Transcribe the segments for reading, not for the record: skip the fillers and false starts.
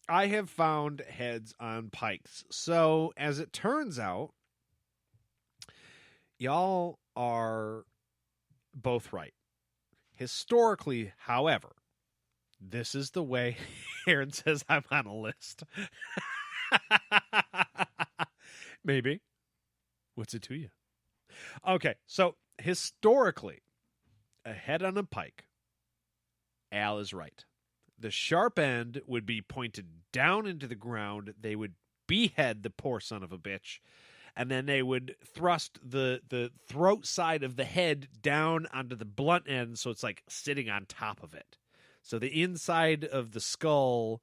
I have found heads on pikes. So, as it turns out, y'all are both right. Historically, however, this is the way Aaron says I'm on a list. Maybe. What's it to you? Okay, so historically, a head on a pike, Al is right. The sharp end would be pointed down into the ground. They would behead the poor son of a bitch, and then they would thrust the throat side of the head down onto the blunt end, so it's like sitting on top of it. So the inside of the skull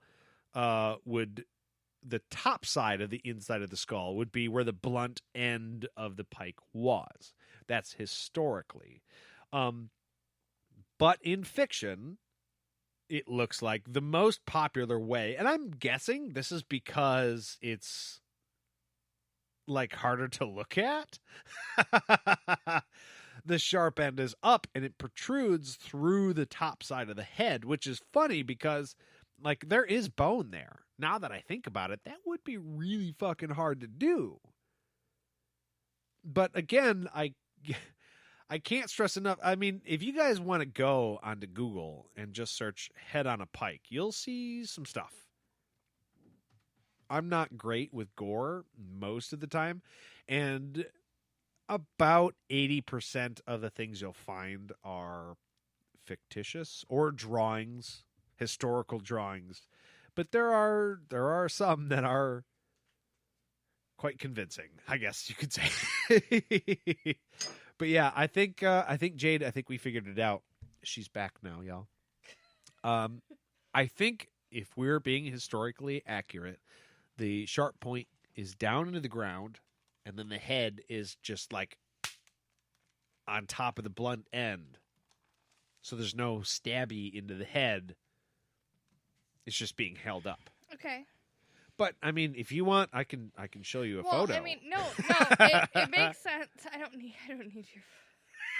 the top side of the inside of the skull would be where the blunt end of the pike was. That's historically. But in fiction, it looks like the most popular way, and I'm guessing this is because it's like harder to look at. The sharp end is up and it protrudes through the top side of the head, which is funny because like there is bone there. Now that I think about it, that would be really fucking hard to do. But again, I can't stress enough. I mean, if you guys want to go onto Google and just search head on a pike, you'll see some stuff. I'm not great with gore most of the time, and about 80% of the things you'll find are fictitious or drawings, historical drawings. But there are some that are quite convincing, I guess you could say. But yeah, I think Jade, I think we figured it out. She's back now, y'all. I think if we're being historically accurate, the sharp point is down into the ground, and then the head is just like on top of the blunt end. So there's no stabby into the head. It's just being held up. Okay. But I mean, if you want, I can show you a photo. I mean, no, it makes sense. I don't need your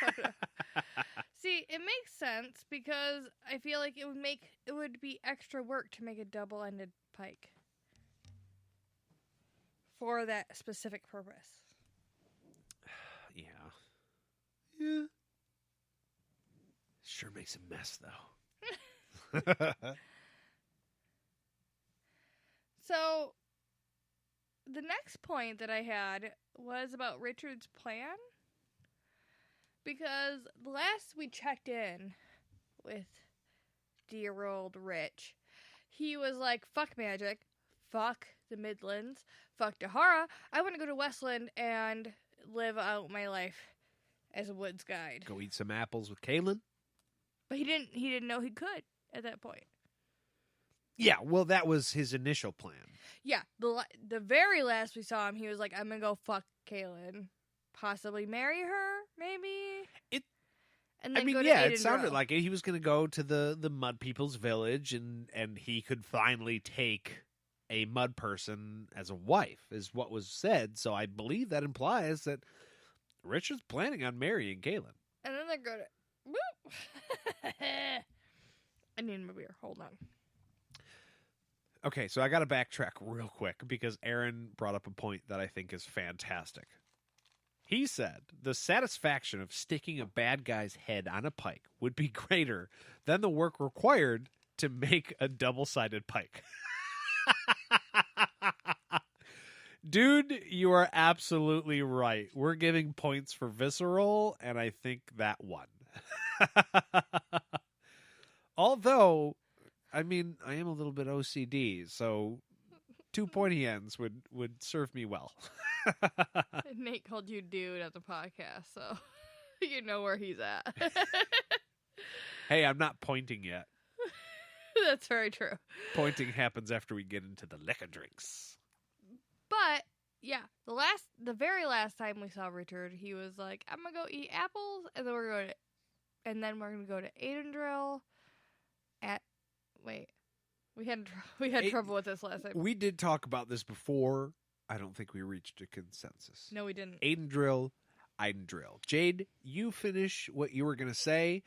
photo. See, it makes sense because I feel like it would be extra work to make a double-ended pike for that specific purpose. Yeah. Yeah. Sure makes a mess though. So, the next point that I had was about Richard's plan. Because last we checked in with dear old Rich, he was like, fuck magic, fuck the Midlands, fuck Dahara, I want to go to Westland and live out my life as a woods guide. Go eat some apples with Kaylin? But he didn't know he could at that point. Yeah, well, that was his initial plan. Yeah, the very last we saw him, he was like, I'm going to go fuck Kaylin. Possibly marry her, maybe? And then it sounded like it. He was going to go to the Mud People's village, and he could finally take a Mud person as a wife, is what was said. So I believe that implies that Richard's planning on marrying Kaylin. And then they're going to... Whoop! I need my beer. Hold on. Okay, so I got to backtrack real quick because Aaron brought up a point that I think is fantastic. He said the satisfaction of sticking a bad guy's head on a pike would be greater than the work required to make a double-sided pike. Dude, you are absolutely right. We're giving points for visceral, and I think that won. Although, I mean, I am a little bit OCD, so 2 pointy ends would serve me well. Nate called you dude at the podcast, so you know where he's at. Hey, I'm not pointing yet. That's very true. Pointing happens after we get into the liquor drinks. But yeah, the very last time we saw Richard, he was like, "I'm gonna go eat apples, and then we're gonna go to Aidendrill." We had trouble with this last time. We did talk about this before. I don't think we reached a consensus. No, we didn't. Aidendrill. Jade, you finish what you were going to say.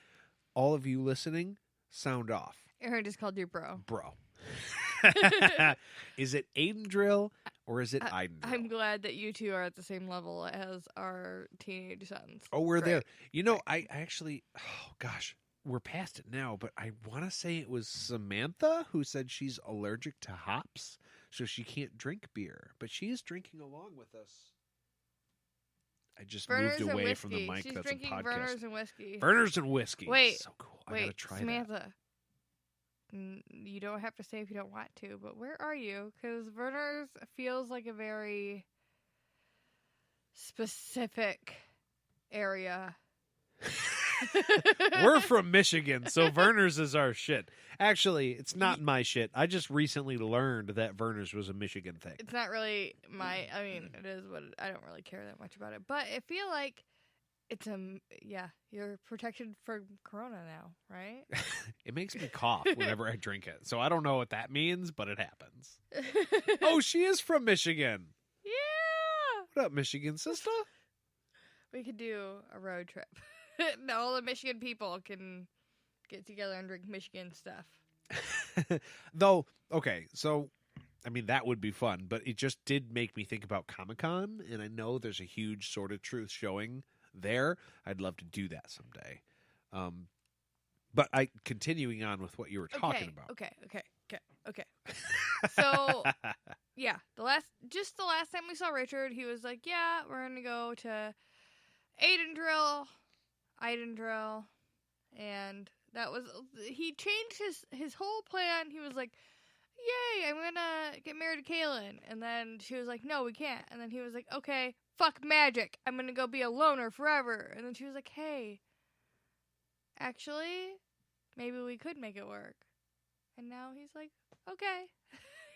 All of you listening, sound off. Aaron just called you bro. Bro. Is it Aidendrill or is it Eidendrill? I'm glad that you two are at the same level as our teenage sons. Oh, we're Great. there. You know, I actually, oh gosh, we're past it now, but I want to say it was Samantha who said she's allergic to hops, so she can't drink beer, but she is drinking along with us. I just Burners moved away and from the whiskey. mic. She's That's drinking a podcast. Burners and whiskey. Burners and whiskey. Wait, so cool. I Wait, gotta try that. Samantha. You don't have to say if you don't want to, but where are you? Because Burners feels like a very specific area. We're from Michigan, so Verner's is our shit. Actually, it's not my shit. I just recently learned that Verner's was a Michigan thing. It's not really my. I mean, it is, but I don't really care that much about it. But I feel like it's you're protected from Corona now, right? It makes me cough whenever I drink it, so I don't know what that means, but it happens. Oh, she is from Michigan. Yeah. What up, Michigan sister? We could do a road trip. All the Michigan people can get together and drink Michigan stuff. Though, okay, so, I mean, that would be fun, but it just did make me think about Comic-Con, and I know there's a huge Sword of Truth showing there. I'd love to do that someday. But continuing on with what you were talking about. Okay. So, yeah, the last time we saw Richard, he was like, yeah, we're going to go to Aidendrill, and that was, he changed his whole plan. He was like, yay, I'm gonna get married to Kaylin. And then she was like, no, we can't. And then he was like, okay, fuck magic, I'm gonna go be a loner forever. And then she was like, hey, actually, maybe we could make it work. And now he's like, okay.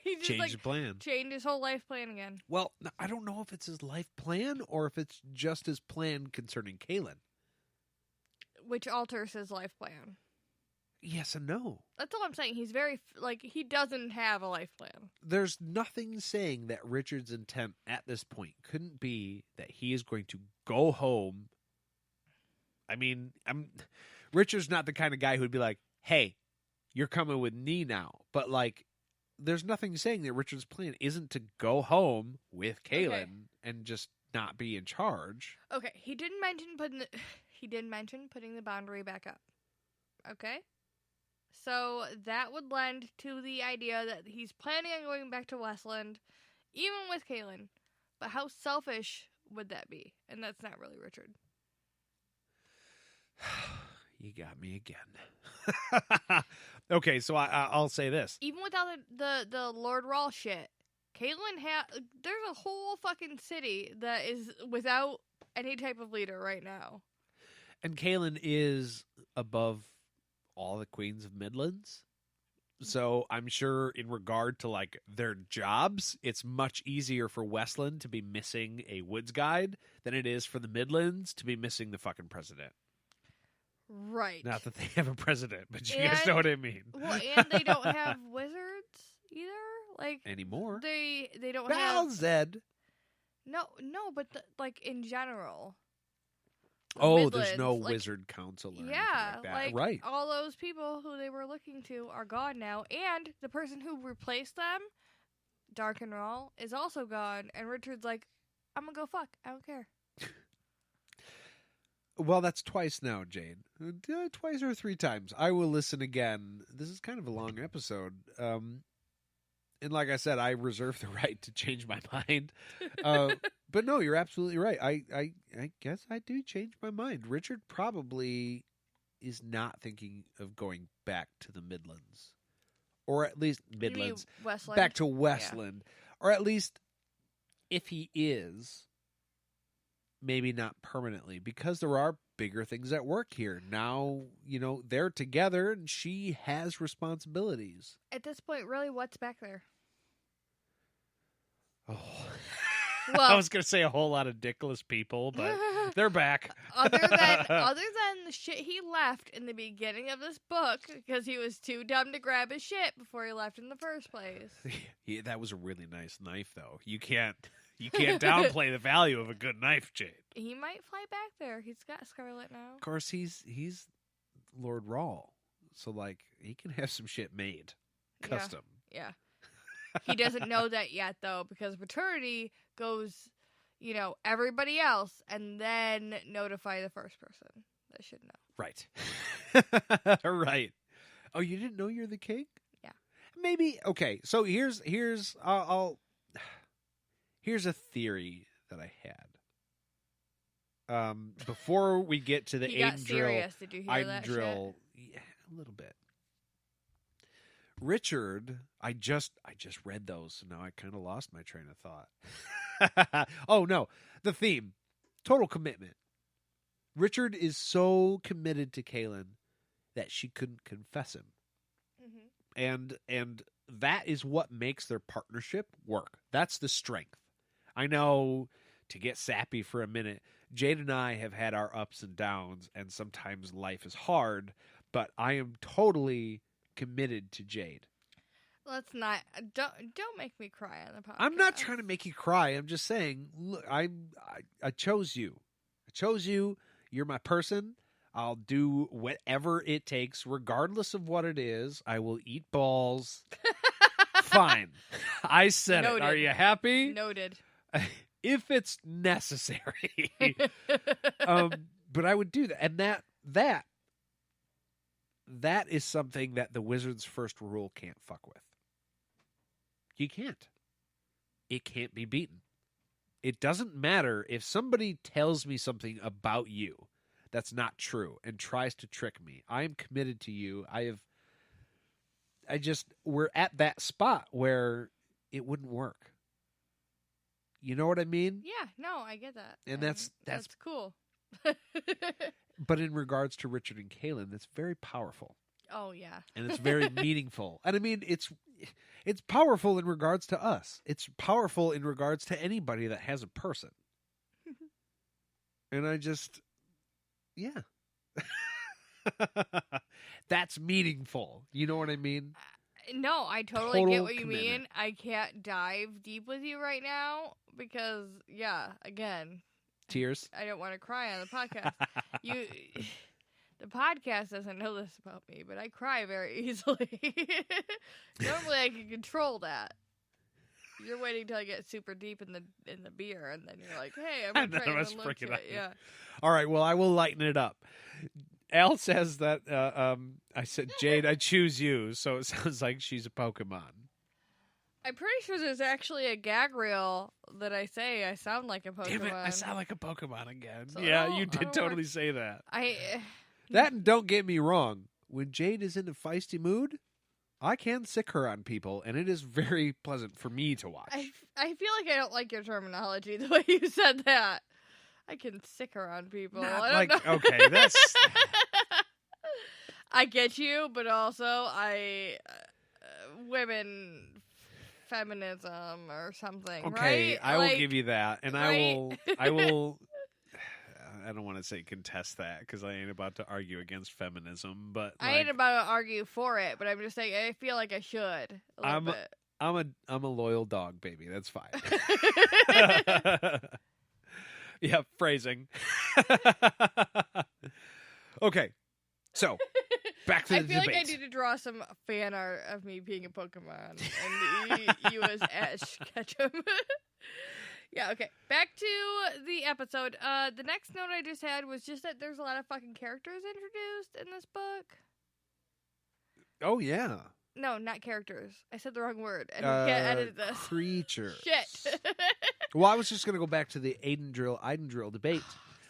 He just Changed the plan. Changed his whole life plan again. Well, I don't know if it's his life plan or if it's just his plan concerning Kaylin. Which alters his life plan. Yes and no. That's all I'm saying. He's very, he doesn't have a life plan. There's nothing saying that Richard's intent at this point couldn't be that he is going to go home. I mean, Richard's not the kind of guy who'd be like, hey, you're coming with me now. But, there's nothing saying that Richard's plan isn't to go home with Kaylin and just not be in charge. Okay, he did mention putting the boundary back up. Okay? So that would lend to the idea that he's planning on going back to Westland, even with Kaylin. But how selfish would that be? And that's not really Richard. You got me again. Okay, so I'll say this. Even without the Lord Rawl shit, Kaylin there's a whole fucking city that is without any type of leader right now. And Kaylin is above all the queens of Midlands. So I'm sure in regard to their jobs, it's much easier for Westland to be missing a woods guide than it is for the Midlands to be missing the fucking president. Right. Not that they have a president, but you guys know what I mean. Well, and they don't have wizards either. Anymore. They don't have Zed. No, but in general. Oh, there's no wizard council or anything like that. Right. All those people who they were looking to are gone now, and the person who replaced them, Dark and Rawl, is also gone, and Richard's like, I'm gonna go fuck. I don't care. Well, that's twice now, Jane. Twice or three times. I will listen again. This is kind of a long episode. And like I said, I reserve the right to change my mind. But no, you're absolutely right. I guess I do change my mind. Richard probably is not thinking of going back to the Midlands. Or at least Midlands. Westland? Back to Westland. Yeah. Or at least, if he is, maybe not permanently. Because there are bigger things at work here. Now, they're together and she has responsibilities. At this point, really, what's back there? Oh. Well, I was going to say a whole lot of dickless people, but they're back. other than the shit he left in the beginning of this book, because he was too dumb to grab his shit before he left in the first place. Yeah, that was a really nice knife, though. You can't downplay the value of a good knife, Jade. He might fly back there. He's got Scarlet now. Of course, he's Lord Rawl, So, like, he can have some shit made. Yeah. Custom. Yeah. He doesn't know that yet, though, because paternity goes, everybody else, and then notify the first person that should know. Right. Right. Oh, you didn't know you're the king? Yeah. Maybe. Okay. So here's a theory that I had. Before we get to the He got Aiden drill, serious. Did you hear Aiden that drill, yeah, a little bit. Richard, I just read those, so now I kind of lost my train of thought. Oh no, the theme, total commitment. Richard is so committed to Kaylin that she couldn't confess him. Mm-hmm. And that is what makes their partnership work. That's the strength. I know, to get sappy for a minute, Jade and I have had our ups and downs, and sometimes life is hard, but I am totally committed to Jade. Let's not. Don't make me cry on the podcast. I'm not trying to make you cry. I'm just saying, look, I chose you. I chose you. You're my person. I'll do whatever it takes, regardless of what it is. I will eat balls. Fine. I said Noted. it. Are you happy? Noted. If it's necessary. But I would do that. And that is something that the Wizard's first rule can't fuck with. You can't. It can't be beaten. It doesn't matter if somebody tells me something about you that's not true and tries to trick me. I am committed to you. We're at that spot where it wouldn't work. You know what I mean? Yeah, no, I get that. And that's cool. But in regards to Richard and Kaylin, that's very powerful. Oh, yeah. And it's very meaningful. And I mean, it's powerful in regards to us. It's powerful in regards to anybody that has a person. And yeah. That's meaningful. You know what I mean? No, I totally Total get what you commitment. mean. I can't dive deep with you right now because, yeah, again, Tears. I don't want to cry on the podcast. The podcast doesn't know this about me, but I cry very easily. Normally, I can control that. You're waiting till I get super deep in the beer, and then you're like, "Hey, I'm Then I trying was to look freaking out. shit." Yeah. All right, well, I will lighten it up. Al says that I said, Jade, I choose you, so it sounds like she's a Pokemon. I'm pretty sure there's actually a gag reel that I say I sound like a Pokemon. Damn it, I sound like a Pokemon again. So yeah, I you don't did totally say that. That, and don't get me wrong, when Jade is in a feisty mood, I can sick her on people, and it is very pleasant for me to watch. I feel like I don't like your terminology the way you said that. I can sick her on people. Not I don't know. Okay, that's... I get you, but also women feminism or something. Okay, right? I will give you that, and right? I will. I don't want to say contest that because I ain't about to argue against feminism, but I ain't about to argue for it. But I'm just saying I feel like I should a little bit. I'm a loyal dog, baby. That's fine. Yeah, phrasing. Okay, so back to the debate. I feel like I need to draw some fan art of me being a Pokemon and you as Ash Ketchum. Yeah, okay. Back to the episode. The next note I just had was just that there's a lot of fucking characters introduced in this book. Oh, yeah. No, not characters. I said the wrong word, and we can't edit this. Creatures. Shit. Well, I was just going to go back to the Aiden drill debate.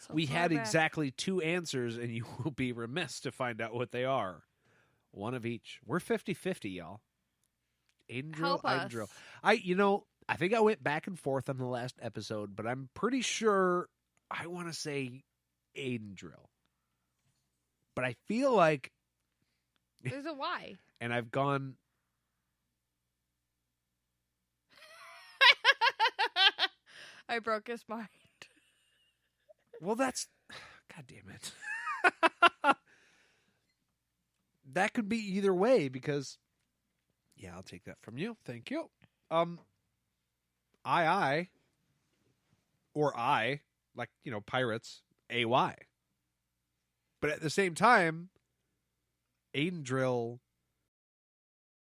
So we far had back. exactly 2 answers, and you will be remiss to find out what they are. One of each. We're 50-50, y'all. Aiden Help us. drill. I think I went back and forth on the last episode, but I'm pretty sure I want to say Aiden drill. But I feel like... There's a Y. And I've gone... I broke his mind. Well, that's... God damn it. That could be either way because... Yeah, I'll take that from you. Thank you. I, or I, like, pirates, AY. But at the same time, Aiden Drill